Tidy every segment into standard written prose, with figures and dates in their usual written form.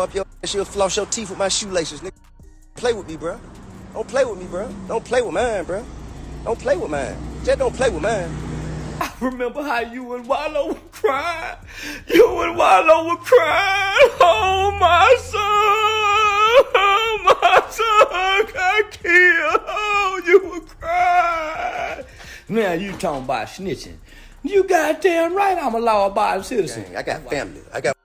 Up your ass, you'll floss your teeth with my shoelaces, nigga. Play with me, bro. Don't play with me, bro. Don't play with mine, bro. Don't play with mine. Just don't play with mine. I remember how you and Wallow were crying. You and Wallow were crying. Oh, my son. Oh, my son got killed. Oh, you were crying. Now you talking about snitching. You goddamn right I'm a law-abiding citizen. Dang, I got family. I got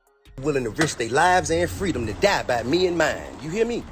willing to risk their lives and freedom to die by me and mine. You hear me?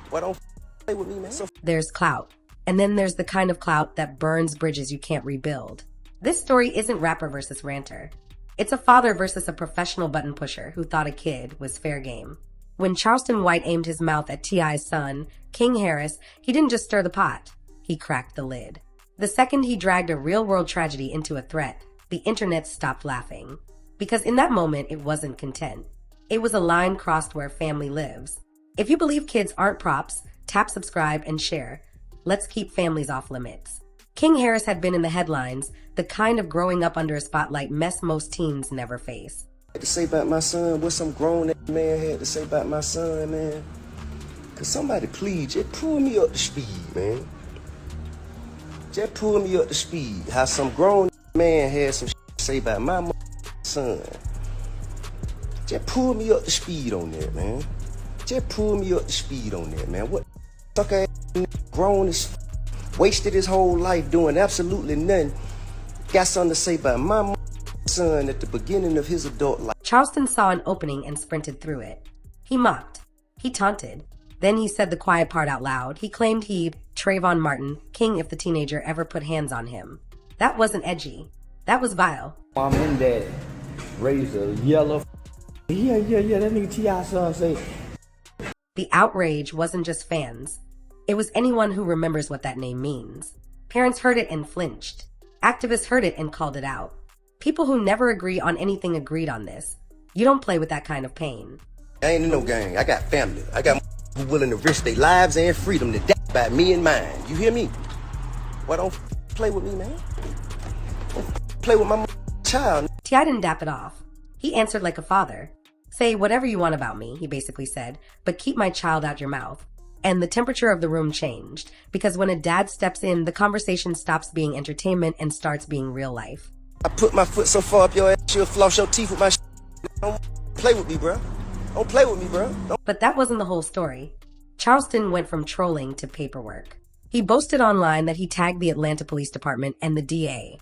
Why don't play with me, man? There's clout. And then there's the kind of clout that burns bridges you can't rebuild. This story isn't rapper versus ranter. It's a father versus a professional button pusher who thought a kid was fair game. When Charleston White aimed his mouth at T.I.'s son, King Harris, he didn't just stir the pot. He cracked the lid. The second he dragged a real-world tragedy into a threat, the internet stopped laughing. Because in that moment, it wasn't content. It was a line crossed where family lives. If you believe kids aren't props, tap subscribe and share. Let's keep families off limits. King Harris had been in the headlines, the kind of growing up under a spotlight mess most teens never face. To say about my son, what some grown man had to say about my son, man. Cause somebody please, just pull me up to speed, man. Just pull me up to speed. How some grown man had some to say about my son. Just pull me up to speed on that, man. Just pull me up to speed on that, man. What sucker ass grown as wasted his whole life doing absolutely nothing. Got something to say about my son at the beginning of his adult life. Charleston saw an opening and sprinted through it. He mocked. He taunted. Then he said the quiet part out loud. He claimed he'd Trayvon Martin, king if the teenager ever put hands on him. That wasn't edgy. That was vile. Mom and dad raised a yellow. Yeah, that nigga T.I. son say. The outrage wasn't just fans. It was anyone who remembers what that name means. Parents heard it and flinched. Activists heard it and called it out. People who never agree on anything agreed on this. You don't play with that kind of pain. I ain't in no gang. I got family. I got who willing to risk their lives and freedom to die by me and mine. You hear me? Why don't play with me, man? Don't play with my child. T.I. didn't dap it off. He answered like a father. Say whatever you want about me, he basically said, but keep my child out your mouth. And the temperature of the room changed, because when a dad steps in, the conversation stops being entertainment and starts being real life. I put my foot so far up your ass, you'll floss your teeth with my Don't play with me, bro. Don't play with me, bro. But that wasn't the whole story. Charleston went from trolling to paperwork. He boasted online that he tagged the Atlanta Police Department and the DA,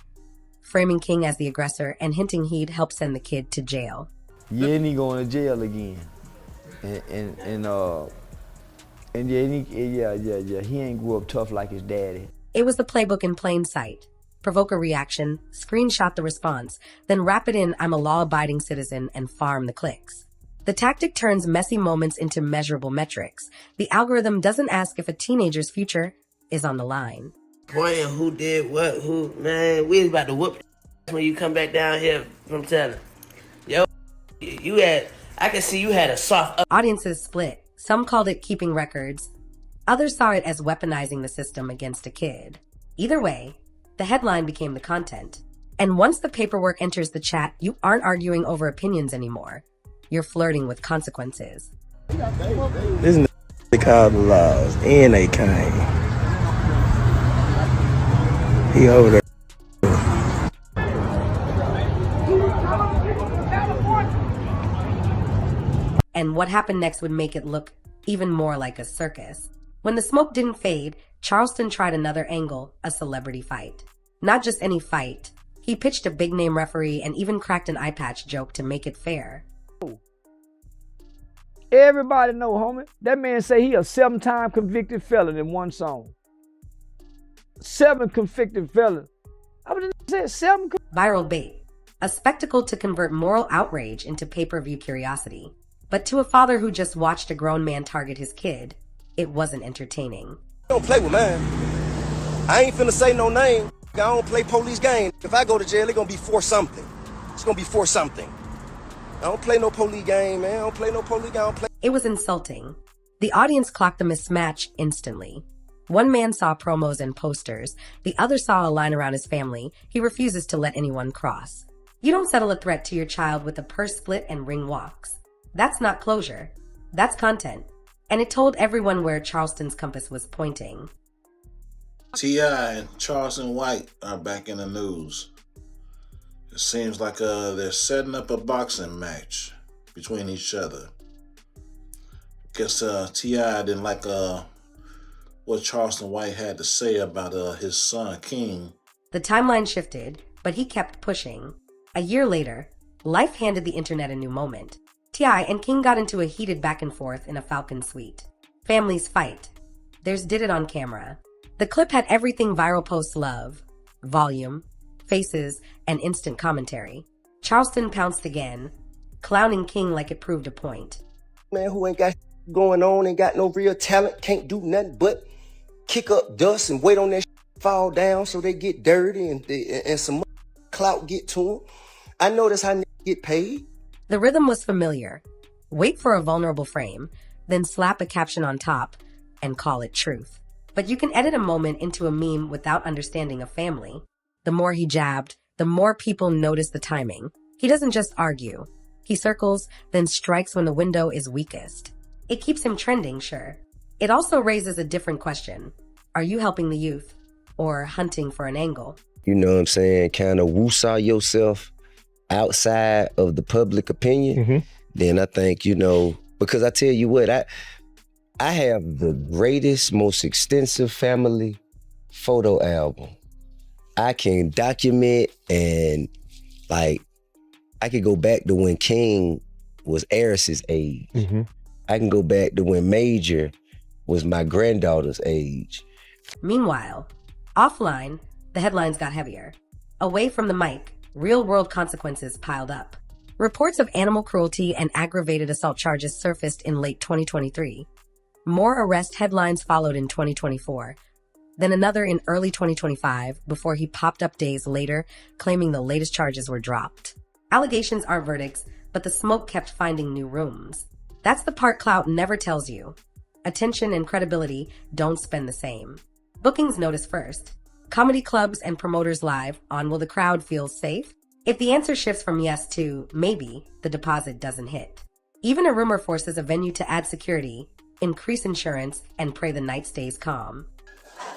framing King as the aggressor and hinting he'd help send the kid to jail. Yeah, and he going to jail again. He ain't grew up tough like his daddy. It was the playbook in plain sight. Provoke a reaction, screenshot the response, then wrap it in I'm a law-abiding citizen and farm the clicks. The tactic turns messy moments into measurable metrics. The algorithm doesn't ask if a teenager's future is on the line. Boy, who did what, who, man, we was about to whoop when you come back down here from telling. Yo, I can see you had a soft... Audiences split. Some called it keeping records. Others saw it as weaponizing the system against a kid. Either way, the headline became the content. And once the paperwork enters the chat, you aren't arguing over opinions anymore. You're flirting with consequences. This is they call the laws, and they came. He over there. And what happened next would make it look even more like a circus. When the smoke didn't fade, Charleston tried another angle, a celebrity fight. Not just any fight. He pitched a big-name referee and even cracked an eye patch joke to make it fair. Everybody know, homie. That man say he a 7-time convicted felon in one song. 7 convicted felons. I would have said 7. Viral bait. A spectacle to convert moral outrage into pay-per-view curiosity. But to a father who just watched a grown man target his kid, it wasn't entertaining. Don't play with mine. I ain't finna say no name. I don't play police game. If I go to jail, it's gonna be for something. It's gonna be for something. I don't play no police game, man. I don't play no police game. It was insulting. The audience clocked the mismatch instantly. One man saw promos and posters. The other saw a line around his family. He refuses to let anyone cross. You don't settle a threat to your child with a purse split and ring walks. That's not closure. That's content. And it told everyone where Charleston's compass was pointing. T.I. and Charleston White are back in the news. It seems like they're setting up a boxing match between each other. Guess T.I. didn't like what Charleston White had to say about his son, King. The timeline shifted, but he kept pushing. A year later, life handed the internet a new moment. T.I. and King got into a heated back and forth in a Falcon suite. Families fight. There's did it on camera. The clip had everything viral posts love: volume, faces, and instant commentary. Charleston pounced again, clowning King like it proved a point. Man who ain't got going on, ain't got no real talent, can't do nothing but kick up dust and wait on that fall down so they get dirty and some clout get to them. I know that's how niggas get paid. The rhythm was familiar. Wait for a vulnerable frame, then slap a caption on top and call it truth. But you can edit a moment into a meme without understanding a family. The more he jabbed, the more people notice the timing. He doesn't just argue. He circles, then strikes when the window is weakest. It keeps him trending, sure. It also raises a different question. Are you helping the youth or hunting for an angle? You know what I'm saying? Kind of woo-saw yourself outside of the public opinion. Then I think, because I tell you what, I have the greatest, most extensive family photo album. I can document and I could go back to when King was Eris's age. I can go back to when Major was my granddaughter's age. Meanwhile, offline, the headlines got heavier. Away from the mic, real-world consequences piled up. Reports of animal cruelty and aggravated assault charges surfaced in late 2023. More arrest headlines followed in 2024, then another in early 2025 before he popped up days later claiming the latest charges were dropped. Allegations aren't verdicts, but the smoke kept finding new rooms. That's the part clout never tells you. Attention and credibility don't spend the same. Bookings notice first. Comedy clubs and promoters live on will the crowd feel safe? If the answer shifts from yes to maybe, the deposit doesn't hit. Even a rumor forces a venue to add security, increase insurance, and pray the night stays calm.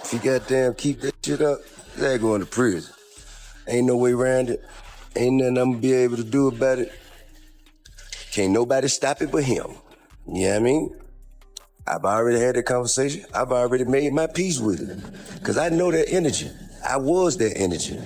If you goddamn keep that shit up, they're going to prison. Ain't no way around it. Ain't nothing I'm gonna be able to do about it. Can't nobody stop it but him. You know what I mean? I've already had that conversation. I've already made my peace with it. Because I know that energy. I was that energy.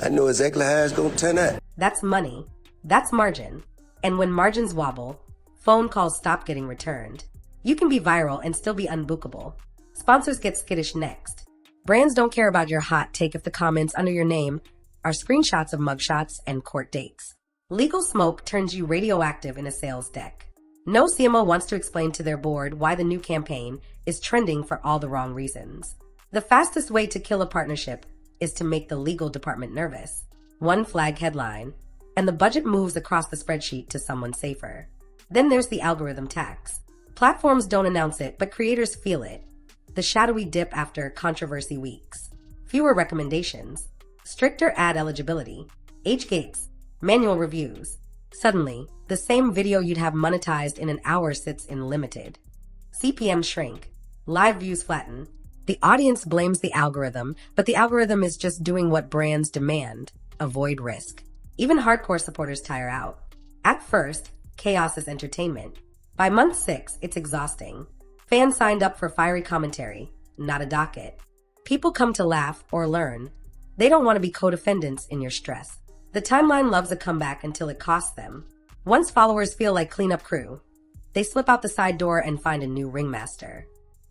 I know exactly how it's gonna turn out. That's money. That's margin. And when margins wobble, phone calls stop getting returned. You can be viral and still be unbookable. Sponsors get skittish next. Brands don't care about your hot take if the comments under your name are screenshots of mugshots and court dates. Legal smoke turns you radioactive in a sales deck. No CMO wants to explain to their board why the new campaign is trending for all the wrong reasons. The fastest way to kill a partnership is to make the legal department nervous. One flag headline, and the budget moves across the spreadsheet to someone safer. Then there's the algorithm tax. Platforms don't announce it, but creators feel it. The shadowy dip after controversy weeks. Fewer recommendations. Stricter ad eligibility. Age gates. Manual reviews. Suddenly, the same video you'd have monetized in an hour sits in limited. CPMs shrink. Live views flatten. The audience blames the algorithm, but the algorithm is just doing what brands demand. Avoid risk. Even hardcore supporters tire out. At first, chaos is entertainment. By month 6, it's exhausting. Fans signed up for fiery commentary, not a docket. People come to laugh or learn. They don't want to be co-defendants in your stress. The timeline loves a comeback until it costs them. Once followers feel like cleanup crew, they slip out the side door and find a new ringmaster.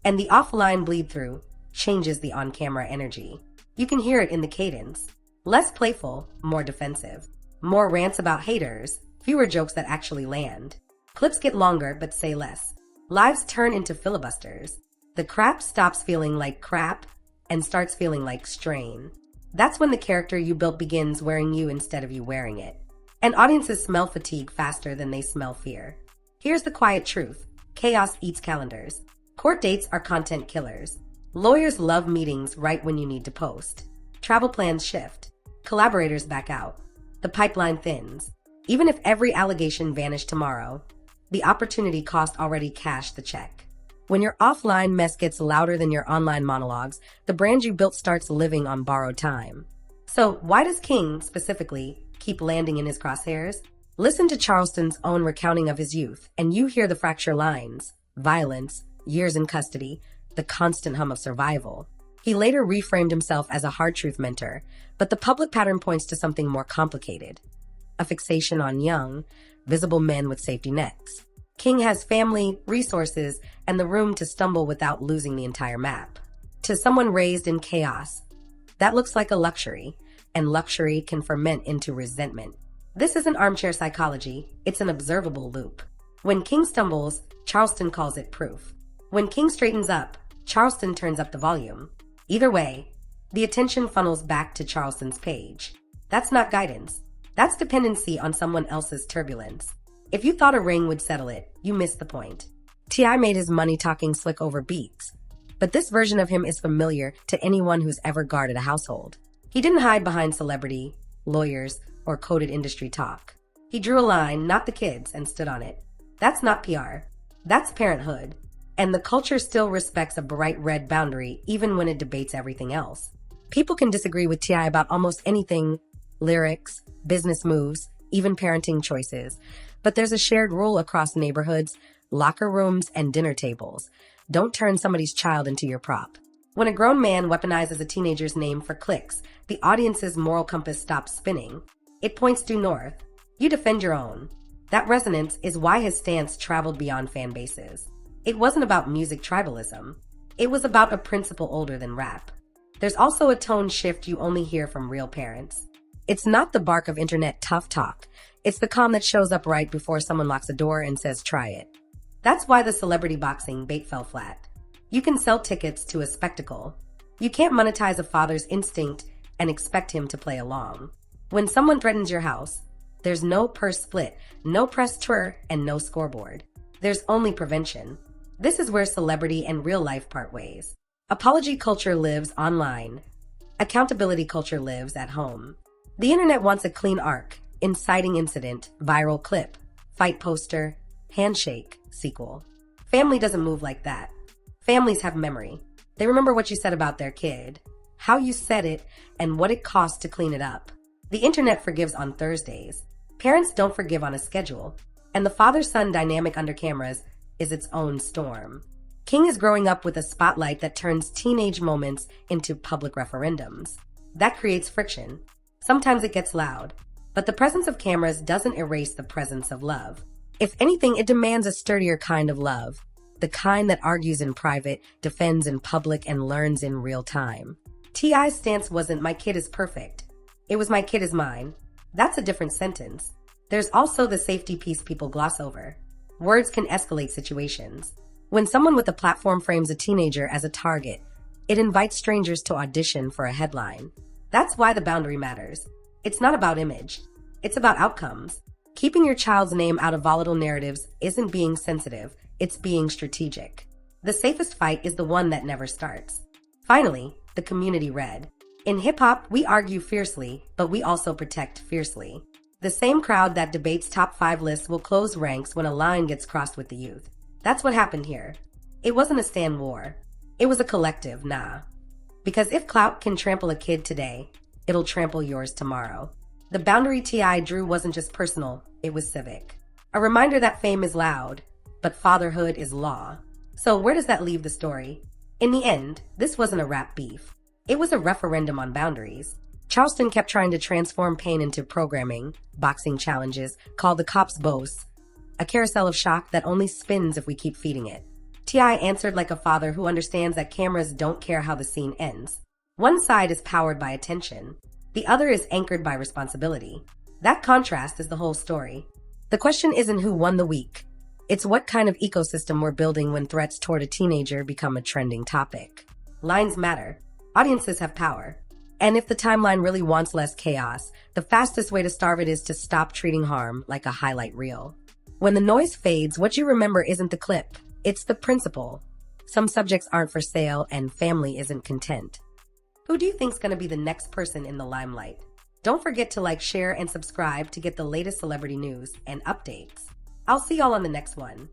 And the offline bleed-through changes the on-camera energy. You can hear it in the cadence. Less playful, more defensive. More rants about haters, fewer jokes that actually land. Clips get longer but say less. Lives turn into filibusters. The crap stops feeling like crap and starts feeling like strain. That's when the character you built begins wearing you instead of you wearing it. And audiences smell fatigue faster than they smell fear. Here's the quiet truth. Chaos eats calendars. Court dates are content killers. Lawyers love meetings right when you need to post. Travel plans shift. Collaborators back out. The pipeline thins. Even if every allegation vanished tomorrow, The opportunity cost already cashed the check. When your offline mess gets louder than your online monologues, the brand you built starts living on borrowed time. So why does King, specifically, keep landing in his crosshairs? Listen to Charleston's own recounting of his youth, and you hear the fracture lines: violence, years in custody, the constant hum of survival. He later reframed himself as a hard truth mentor, but the public pattern points to something more complicated: a fixation on young, visible men with safety nets. King has family, resources, and the room to stumble without losing the entire map. To someone raised in chaos, that looks like a luxury, and luxury can ferment into resentment. This isn't armchair psychology, it's an observable loop. When King stumbles, Charleston calls it proof. When King straightens up, Charleston turns up the volume. Either way, the attention funnels back to Charleston's page. That's not guidance. That's dependency on someone else's turbulence. If you thought a ring would settle it, you missed the point. T.I. made his money talking slick over beats, but this version of him is familiar to anyone who's ever guarded a household. He didn't hide behind celebrity, lawyers, or coded industry talk. He drew a line, not the kids, and stood on it. That's not PR. That's Parenthood. And the culture still respects a bright red boundary even when it debates everything else. People can disagree with T.I. about almost anything: lyrics, business moves, even parenting choices. But there's a shared rule across neighborhoods, locker rooms, and dinner tables: don't turn somebody's child into your prop. When a grown man weaponizes a teenager's name for clicks, the audience's moral compass stops spinning. It points due north. You defend your own. That resonance is why his stance traveled beyond fan bases. It wasn't about music tribalism. It was about a principle older than rap. There's also a tone shift you only hear from real parents. It's not the bark of internet tough talk. It's the calm that shows up right before someone locks a door and says, try it. That's why the celebrity boxing bait fell flat. You can sell tickets to a spectacle. You can't monetize a father's instinct and expect him to play along. When someone threatens your house, there's no purse split, no press tour, and no scoreboard. There's only prevention. This is where celebrity and real life part ways. Apology culture lives online. Accountability culture lives at home. The internet wants a clean arc: inciting incident, viral clip, fight poster, handshake, sequel. Family doesn't move like that. Families have memory. They remember what you said about their kid, how you said it, and what it cost to clean it up. The internet forgives on Thursdays. Parents don't forgive on a schedule. And the father-son dynamic under cameras is its own storm. King is growing up with a spotlight that turns teenage moments into public referendums. That creates friction. Sometimes it gets loud. But the presence of cameras doesn't erase the presence of love. If anything, it demands a sturdier kind of love. The kind that argues in private, defends in public, and learns in real time. T.I.'s stance wasn't "my kid is perfect." It was "my kid is mine." That's a different sentence. There's also the safety piece people gloss over. Words can escalate situations. When someone with a platform frames a teenager as a target, it invites strangers to audition for a headline. That's why the boundary matters. It's not about image. It's about outcomes. Keeping your child's name out of volatile narratives isn't being sensitive, it's being strategic. The safest fight is the one that never starts. Finally, the community read. In hip-hop, we argue fiercely, but we also protect fiercely. The same crowd that debates top 5 lists will close ranks when a line gets crossed with the youth. That's what happened here. It wasn't a stand war. It was a collective nah. Because if clout can trample a kid today, it'll trample yours tomorrow. The boundary T.I. drew wasn't just personal, it was civic. A reminder that fame is loud, but fatherhood is law. So where does that leave the story? In the end, this wasn't a rap beef. It was a referendum on boundaries. Charleston kept trying to transform pain into programming, boxing challenges, called the cops boasts, a carousel of shock that only spins if we keep feeding it. T.I. answered like a father who understands that cameras don't care how the scene ends. One side is powered by attention. The other is anchored by responsibility. That contrast is the whole story. The question isn't who won the week. It's what kind of ecosystem we're building when threats toward a teenager become a trending topic. Lines matter. Audiences have power. And if the timeline really wants less chaos, the fastest way to starve it is to stop treating harm like a highlight reel. When the noise fades, what you remember isn't the clip, it's the principle. Some subjects aren't for sale, and family isn't content. Who do you think's gonna be the next person in the limelight? Don't forget to like, share, and subscribe to get the latest celebrity news and updates. I'll see y'all on the next one.